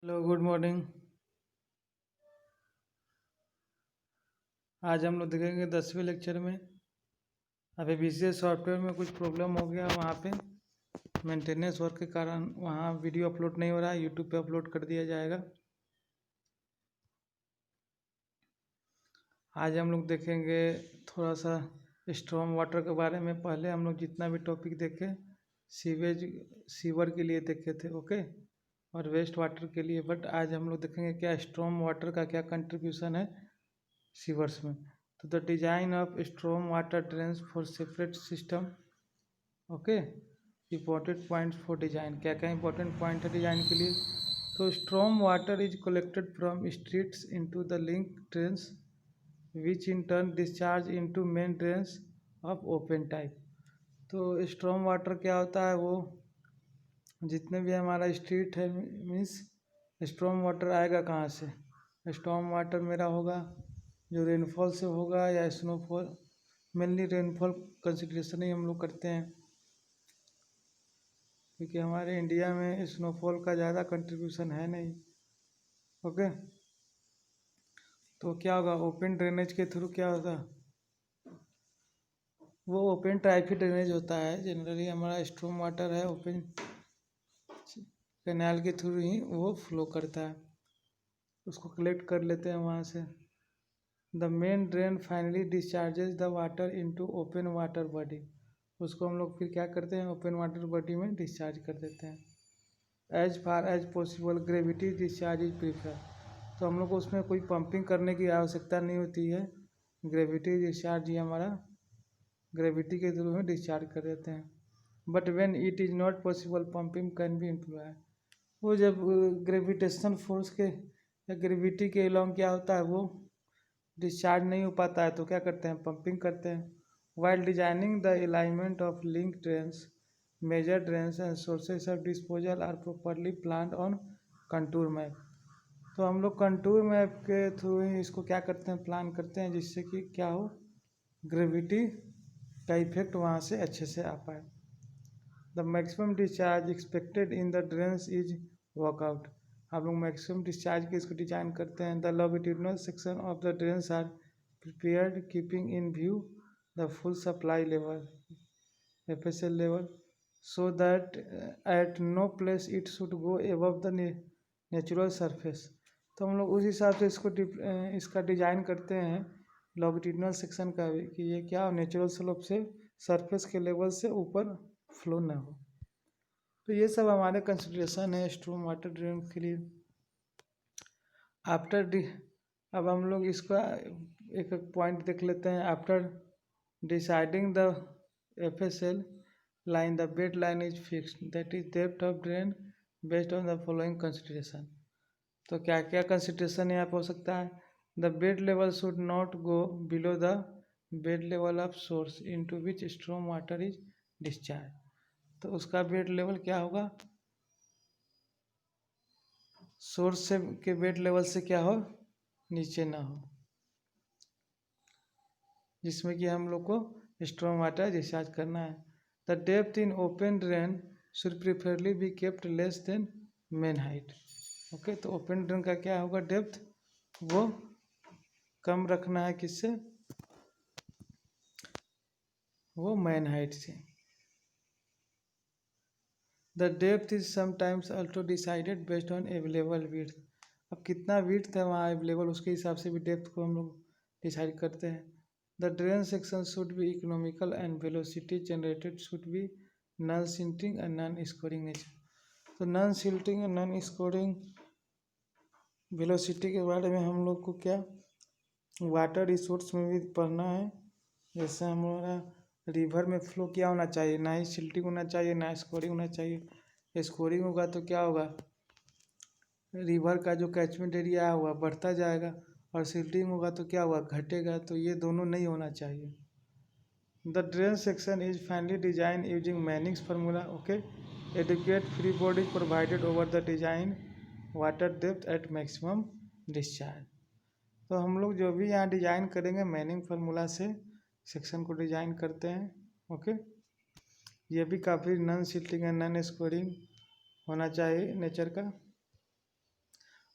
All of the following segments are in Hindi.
Hello, good morning. आज हम लोग देखेंगे 10वें लेक्चर में। अभी VCS सॉफ्टवेयर में कुछ प्रॉब्लम हो गया, वहाँ पे मेंटेनेंस वर्क के कारण वहाँ वीडियो अपलोड नहीं हो रहा है। यूट्यूब पे अपलोड कर दिया जाएगा। आज हम लोग देखेंगे थोड़ा सा स्टॉर्म वाटर के बारे में। पहले हम लोग जितना भी टॉपिक देखे सीवर के लिए देखे थे, ओके, और वेस्ट वाटर के लिए। बट आज हम लोग देखेंगे क्या स्टॉर्म वाटर का क्या कंट्रीब्यूशन है सीवर्स में। तो the design of storm water drains for separate system, okay. Important points for design, क्या क्या इंपॉर्टेंट पॉइंट है डिजाइन के लिए। तो storm water is collected from streets into the link drains which in turn discharge into main drains of open type. तो स्टॉर्म वाटर क्या होता है, वो जितने भी हमारा स्ट्रीट है मीन्स स्टॉर्म वाटर आएगा कहाँ से। स्टॉर्म वाटर मेरा होगा जो रेनफॉल से होगा या स्नोफॉल। मेनली रेनफॉल कंसिडरेशन ही हम लोग करते हैं, क्योंकि हमारे इंडिया में स्नोफॉल का ज़्यादा कंट्रीब्यूशन है नहीं, ओके। तो क्या होगा, ओपन ड्रेनेज के थ्रू क्या होगा, वो ओपन टाइप ही ड्रेनेज होता है। जनरली हमारा स्टॉर्म वाटर है ओपन कैनाल के थ्रू ही वो फ्लो करता है, उसको कलेक्ट कर लेते हैं वहाँ से। The main drain finally discharges the water into open water body. उसको हम लोग फिर क्या करते हैं, ओपन वाटर बॉडी में डिस्चार्ज कर देते हैं। As far as possible gravity discharge is prefer. तो हम लोग को उसमें कोई पंपिंग करने की आवश्यकता नहीं होती है। ग्रेविटी डिस्चार्ज ही हमारा ग्रेविटी के थ्रू में डिस्चार्ज कर देते हैं। But when it is not possible pumping can be employ. वो जब ग्रेविटेशन फोर्स के या ग्रेविटी के अलोंग क्या होता है, वो डिस्चार्ज नहीं हो पाता है, तो क्या करते हैं, पंपिंग करते हैं। While designing the alignment of link drains major drains and sources of disposal are properly planned on contour map. तो हम लोग कंटूर मैप के थ्रू ही इसको क्या करते हैं, प्लान करते हैं, जिससे कि क्या हो, ग्रेविटी का इफेक्ट वहाँ से अच्छे से आ पाए। The maximum discharge expected in the drains is workout. हम लोग मैक्सिमम डिस्चार्ज के इसको डिजाइन करते हैं। The longitudinal section of the drains are prepared keeping in view the full supply level FSL level so that at no place it should go above the natural surface. तो हम लोग उस हिसाब से इसका डिजाइन करते हैं लॉन्गिट्यूडिनल सेक्शन का भी, कि ये क्या नेचुरल स्लोप से सरफेस के लेवल से ऊपर फ्लो ना हो। तो ये सब हमारे कंसिडरेशन है स्टॉर्म वाटर ड्रेन के लिए। अब हम लोग इसका एक पॉइंट देख लेते हैं। After deciding the FSL line, the bed line is fixed, that is depth of drain based on the following consideration। तो क्या क्या कंसिडरेशन यहाँ पे हो सकता है। The bed level should not go below the bed level of source into which storm water is discharge. तो उसका बेड लेवल क्या होगा, सोर्स से के बेड लेवल से क्या हो, नीचे ना हो, जिसमें कि हम लोग को स्टॉर्म वाटर डिस्चार्ज करना है। The depth in open drain should preferably be kept less than main height, okay. तो ओपन ड्रेन का क्या होगा, डेप्थ वो कम रखना है, किससे, वो मेन हाइट से। The depth is sometimes also decided based on available width. अब कितना विड्थ है वहाँ अवेलेबल, उसके हिसाब से भी डेप्थ को हम लोग डिसाइड करते हैं। The drain section should be economical and velocity generated should be non silting and non scoring nature. तो नॉन सिल्टिंग और नॉन स्कोरिंग वेलोसिटी के बारे में हम लोग को क्या वाटर रिसोर्स में भी पढ़ना है। जैसे हमारा रिवर में फ्लो क्या होना चाहिए, ना ही सिल्टिंग होना चाहिए ना स्कोरिंग होना चाहिए। स्कोरिंग होगा तो क्या होगा, रिवर का जो कैचमेंट एरिया है वह बढ़ता जाएगा, और सिल्टिंग होगा तो क्या होगा, घटेगा। तो ये दोनों नहीं होना चाहिए। The drain section is finally design using Manning's formula, okay. Adequate free body provided over the design water depth at maximum discharge. तो हम लोग जो भी यहाँ डिजाइन करेंगे मैनिंग फार्मूला से सेक्शन को डिजाइन करते हैं, ओके। ये भी काफ़ी non silting and non scouring होना चाहिए नेचर का।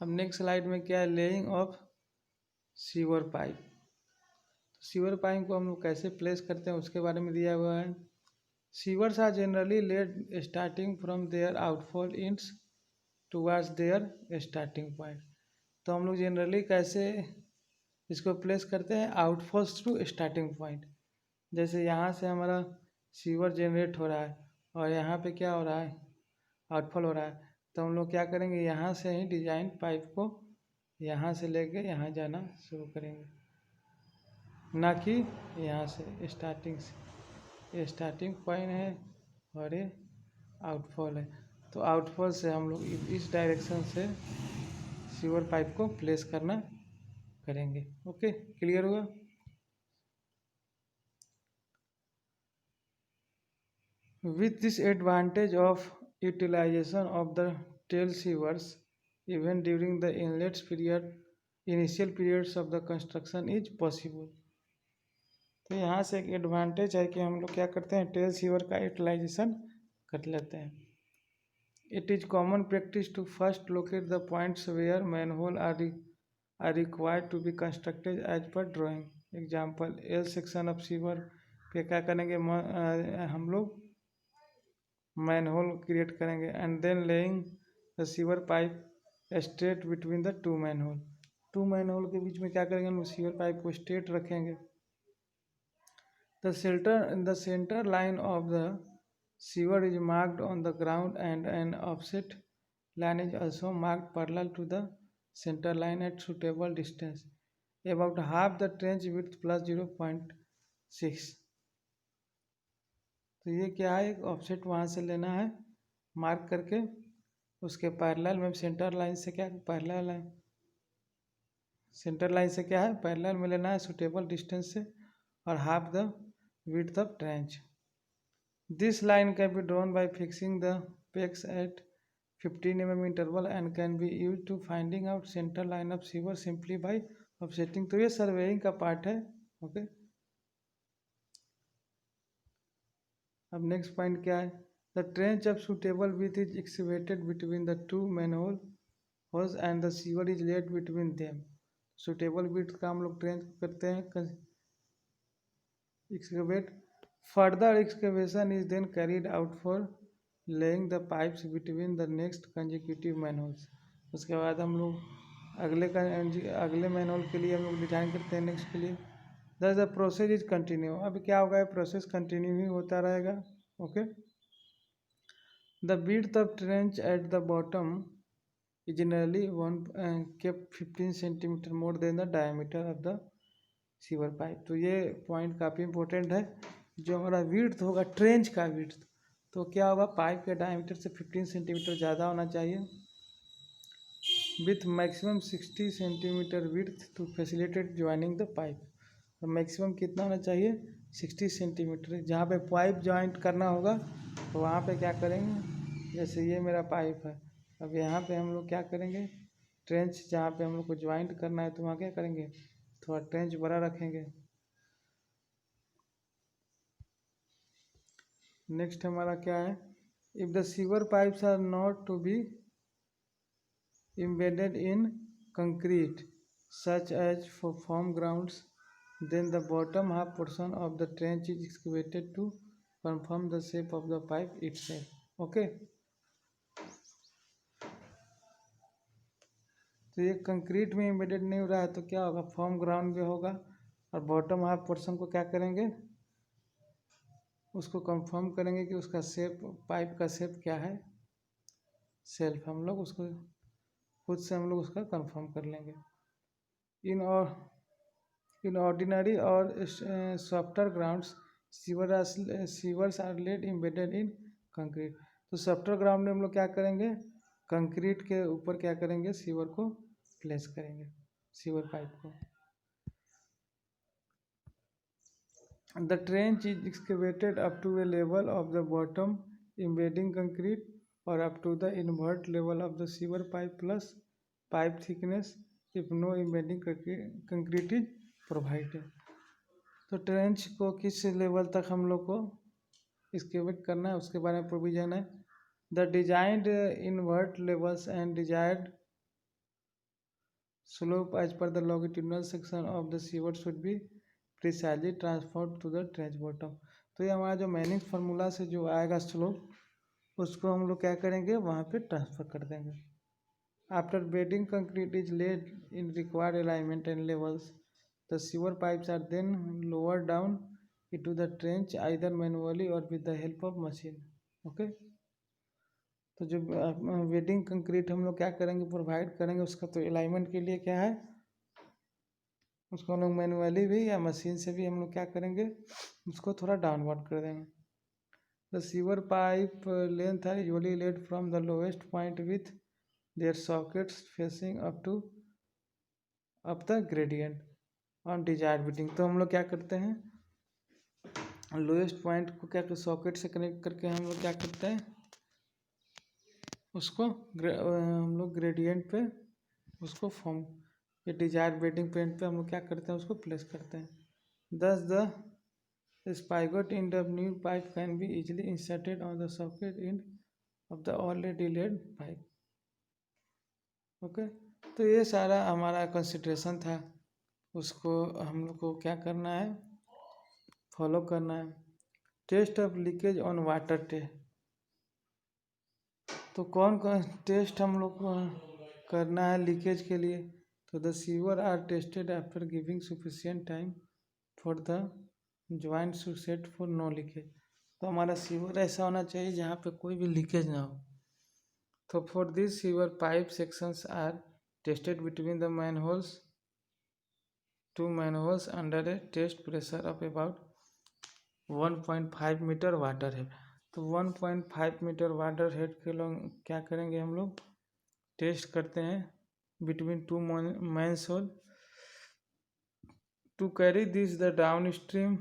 अब नेक्स्ट स्लाइड में क्या है, laying of sewer pipe. Sewer pipe को हम लोग कैसे प्लेस करते हैं उसके बारे में दिया हुआ है। Sewers are generally laid starting from their outfall ends towards their starting point. तो हम लोग जनरली कैसे इसको प्लेस करते हैं, आउटफॉल्स टू स्टार्टिंग पॉइंट। जैसे यहाँ से हमारा सीवर जनरेट हो रहा है और यहाँ पे क्या हो रहा है, आउटफॉल हो रहा है, तो हम लोग क्या करेंगे, यहाँ से ही डिजाइन पाइप को यहाँ से लेके यहाँ जाना शुरू करेंगे, ना कि यहाँ से स्टार्टिंग से। ये स्टार्टिंग पॉइंट है और ये आउटफॉल है, तो आउटफॉल से हम लोग इस डायरेक्शन से सीवर पाइप को प्लेस करना करेंगे। ओके, क्लियर हुआ। With this advantage of utilization of the tail sievers even during the initial periods of the construction is possible। तो यहाँ से एक एडवांटेज है कि हम लोग क्या करते हैं, टेल सीवर का यूटिलाइजेशन कर लेते हैं। It is common practice to first locate the points where manhole are required to be constructed as per drawing. Example, L section of sewer पे क्या करेंगे, हम लोग मैनहोल क्रिएट करेंगे and then laying the sewer pipe straight between the two manhole के बीच में क्या करेंगे, हम सीवर पाइप को स्ट्रेट रखेंगे। The centre line of the sewer is marked on the ground and N offset line is also marked parallel to the centre line at suitable distance about half the trench width plus 0.6। तो ये क्या है, एक ऑफसेट वहाँ से लेना है मार्क करके, उसके पैरेलल में सेंटर लाइन से क्या पैरेलल है, सेंटर लाइन से क्या है पैरेलल में लेना है सुटेबल डिस्टेंस से, और half the width of trench. This line can be drawn by fixing the pegs at 15 mm interval and can be use to finding out centre line of sewer simply by offsetting. तो ये सर्वेइंग का पार्ट है। ओके, अब नेक्स्ट पॉइंट क्या है, the trench of suitable width is excavated between the two manhole holes and the sewer is laid between them. Suitable width का हम लोग ट्रेंच करते हैं excavate. Further excavation is then carried out for laying the pipes between the next consecutive manholes. उसके बाद हम लोग अगले मैनहोल के लिए हम लोग डिजाइन करते हैं नेक्स्ट के लिए। दस द प्रोसेस इज कंटिन्यू। अब क्या होगा, प्रोसेस कंटिन्यू ही होता रहेगा। Okay, the width of trench at the bottom is generally kept 15 centimetre more than the diameter of the sewer pipe. तो ये पॉइंट काफ़ी इंपॉर्टेंट है। जो हमारा विड्थ होगा ट्रेंच का विड्थ, तो क्या होगा, पाइप के डायमीटर से 15 सेंटीमीटर ज़्यादा होना चाहिए, with maximum 60 centimetre width to facilitate joining the pipe. तो मैक्सिमम कितना होना चाहिए, 60 सेंटीमीटर। जहाँ पे पाइप ज्वाइंट करना होगा तो वहाँ पे क्या करेंगे, जैसे ये मेरा पाइप है, अब यहाँ पे हम लोग क्या करेंगे, ट्रेंच जहाँ पे हम लोग को ज्वाइंट करना है तो वहाँ क्या करेंगे, थोड़ा ट्रेंच बड़ा रखेंगे। नेक्स्ट हमारा क्या है, if the sewer pipes are not to be embedded in concrete such as for firm grounds, then the bottom half portion of the trench is excavated to confirm the shape of the pipe itself. Okay, तो ये कंक्रीट में एम्बेडेड नहीं हो रहा है तो क्या होगा, फर्म ग्राउंड में होगा, और बॉटम हाफ पोर्शन को क्या करेंगे, उसको कंफर्म करेंगे कि उसका शेप, पाइप का शेप क्या है, सेल्फ हम लोग उसको खुद से हम लोग उसका कंफर्म कर लेंगे। इन ऑर्डिनरी और softer grounds sewers are laid embedded in concrete. तो सॉफ्टर ग्राउंड में हम लोग क्या करेंगे, कंक्रीट के ऊपर क्या करेंगे, सीवर को प्लेस करेंगे, सीवर पाइप को। The trench is excavated up to a level of the bottom embedding concrete or up to the invert level of the sewer pipe plus pipe thickness if no embedding concrete is provided। तो ट्रेंच को किस लेवल तक हम लोग को एक्सकेवेट करना है उसके बारे में प्रोविजन है। The designed invert levels and desired Slope as per the longitudinal section of the sewer should be precisely transferred to the trench bottom. तो ये हमारा जो मैनिंग फार्मूला से जो आएगा स्लोप उसको हम लोग क्या करेंगे वहाँ पे ट्रांसफर कर देंगे. After bedding concrete is laid in required alignment and levels, the sewer pipes are then lowered down into the trench either manually or with the help of machine. Okay. तो जो बेडिंग कंक्रीट हम लोग क्या करेंगे प्रोवाइड करेंगे उसका तो अलाइनमेंट के लिए क्या है उसको हम लोग मैनुअली भी या मशीन से भी हम लोग क्या करेंगे उसको थोड़ा डाउनवर्ड कर देंगे. द सीवर पाइप लेंथ है usually laid from the lowest point with their sockets facing up the gradient on desired bedding. तो हम लोग क्या करते हैं लोएस्ट पॉइंट को क्या सॉकेट से कनेक्ट करके हम लोग क्या करते हैं उसको हम लोग ग्रेडियंट पे उसको फॉर्म ये डिजायर बेडिंग पेंट पे हम लोग क्या करते हैं उसको प्लेस करते हैं. Thus the spigot in the new pipe can be easily inserted on the socket end of the already laid pipe. Okay तो ये सारा हमारा कंसिडरेशन था उसको हम लोग को क्या करना है फॉलो करना है. Test of leakage on water test. तो कौन कौन टेस्ट हम लोग को करना है लीकेज के लिए तो the sewer are tested after giving sufficient time for the joint to set for no leakage. तो हमारा सीवर ऐसा होना चाहिए जहाँ पे कोई भी लीकेज ना हो. तो for this sewer pipe sections are tested between the manholes to manholes under a test pressure of about 1.5 metre water head. तो 1.5 मीटर वाटर हेड के लोग क्या करेंगे हम लोग टेस्ट करते हैं between two manhole to carry this the down stream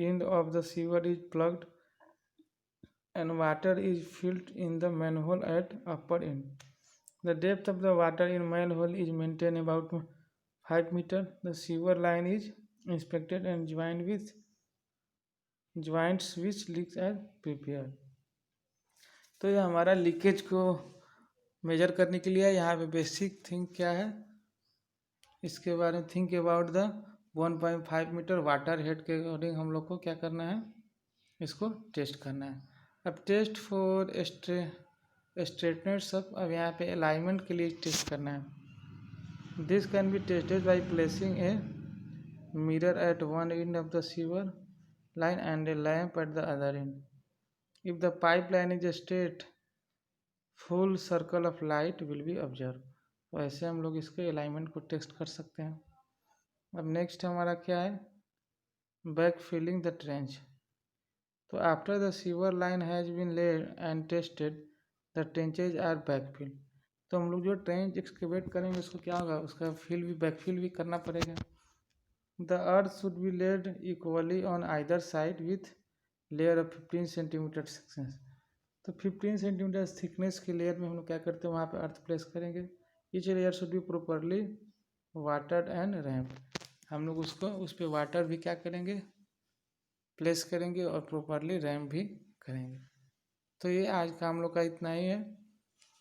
end of the sewer is plugged and water is filled in the manhole at upper end. The depth of the water in manhole is maintained about 5 meters. The sewer line is inspected and joined with joints which leaks are prepared. तो ये हमारा लीकेज को मेजर करने के लिए यहाँ पे बेसिक थिंग क्या है इसके बारे में think about the 1.5 metre water head के अकॉर्डिंग हम लोग को क्या करना है इसको टेस्ट करना है. अब टेस्ट फॉर स्ट्रेटनेट सब अब यहाँ पे अलाइनमेंट के लिए टेस्ट करना है. This can be tested by placing a mirror at one end of the sewer line and a lamp at the other end. If the pipeline is straight, full circle of light will be observed. तो ऐसे हम लोग इसके अलाइनमेंट को टेस्ट कर सकते हैं. अब नेक्स्ट हमारा क्या है बैक फिलिंग द ट्रेंच. तो after the sewer line has been laid and tested the trenches are back fill. तो हम लोग जो ट्रेंच एक्सकेवेट करेंगे उसको क्या होगा उसका फिल भी बैक फिल भी करना पड़ेगा. The earth should be laid equally on either side with layer of 15 centimetre thickness. तो 15 सेंटीमीटर थिकनेस के लेयर में हम लोग क्या करते हैं वहाँ पे अर्थ प्लेस करेंगे. Each layer should be properly watered and ramp. हम लोग उसको उस पर वाटर भी क्या करेंगे प्लेस करेंगे और प्रॉपरली रैम्प भी करेंगे. तो ये आज का हम लोग का इतना ही है.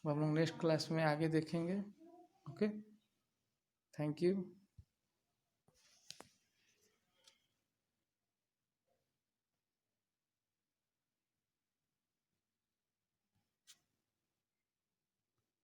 हम लोग नेक्स्ट क्लास में आगे देखेंगे. Okay thank you.